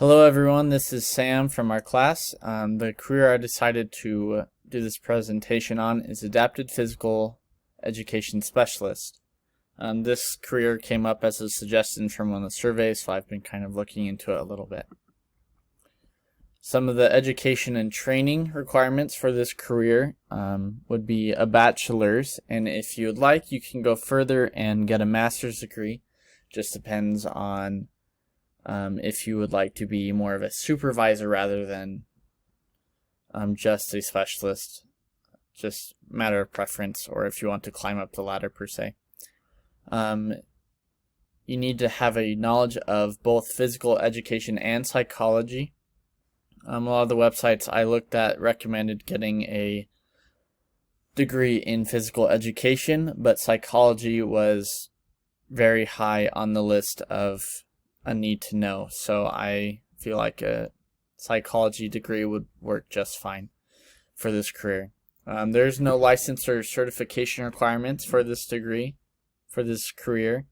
Hello everyone, this is Sam from our class. The career I decided to do this presentation on is Adapted Physical Education Specialist. This career came up as a suggestion from one of the surveys, so I've been kind of looking into it a little bit. Some of the education and training requirements for this career would be a bachelor's, and if you would like, you can go further and get a master's degree. Just depends on if you would like to be more of a supervisor rather than just a specialist, just matter of preference, or if you want to climb up the ladder per se. You need to have a knowledge of both physical education and psychology. A lot of the websites I looked at recommended getting a degree in physical education, but psychology was very high on the list of a need to know, so I feel like a psychology degree would work just fine for this career. There's no license or certification requirements for this degree, for this career,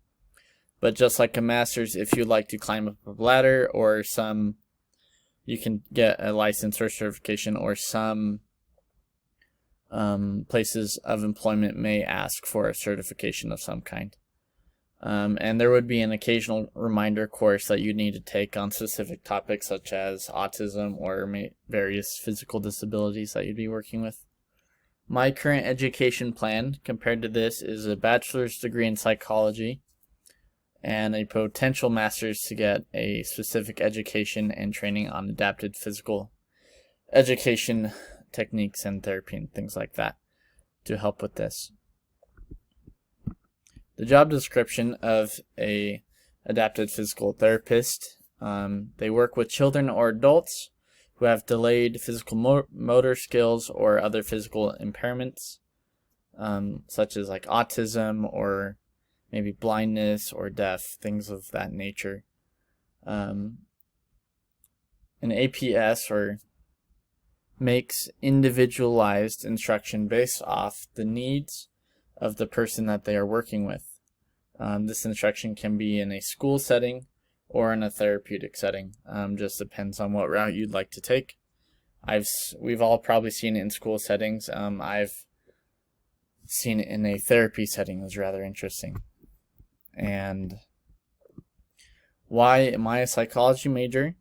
but just like a master's, if you'd like to climb up a ladder or you can get a license or certification, or some places of employment may ask for a certification of some kind. And there would be an occasional reminder course that you need to take on specific topics such as autism or various physical disabilities that you'd be working with. My current education plan compared to this is a bachelor's degree in psychology and a potential master's to get a specific education and training on adapted physical education techniques and therapy and things like that to help with this. The job description of a adapted physical therapist, they work with children or adults who have delayed physical motor skills or other physical impairments, such as like autism or maybe blindness or deaf, things of that nature. An APS makes individualized instruction based off the needs of the person that they are working with. This instruction can be in a school setting or in a therapeutic setting. Just depends on what route you'd like to take. We've all probably seen it in school settings. I've seen it in a therapy setting. It was rather interesting. And why am I a psychology major?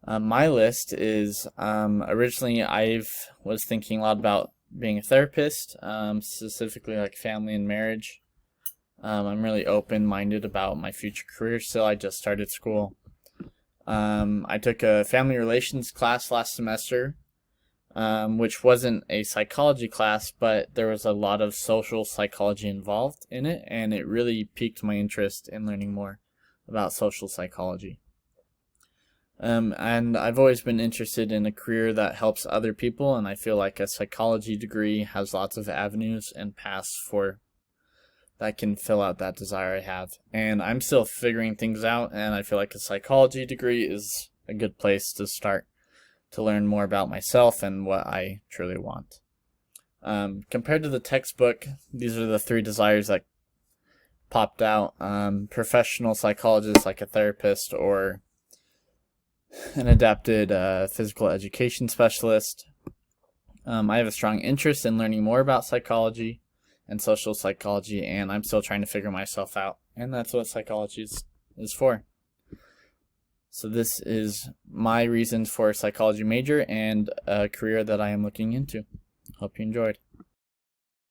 My list is originally I was thinking a lot about being a therapist, specifically like family and marriage. I'm really open-minded about my future career still. I just started school. I took a family relations class last semester, which wasn't a psychology class, but there was a lot of social psychology involved in it, and it really piqued my interest in learning more about social psychology. And I've always been interested in a career that helps other people, and I feel like a psychology degree has lots of avenues and paths that can fill out that desire I have. And I'm still figuring things out, and I feel like a psychology degree is a good place to start to learn more about myself and what I truly want. Compared to the textbook, these are the three desires that popped out. Professional psychologist, like a therapist, or an adapted physical education specialist. I have a strong interest in learning more about psychology and social psychology, and I'm still trying to figure myself out, and that's what psychology is for. So this is my reasons for a psychology major and a career that I am looking into. Hope you enjoyed.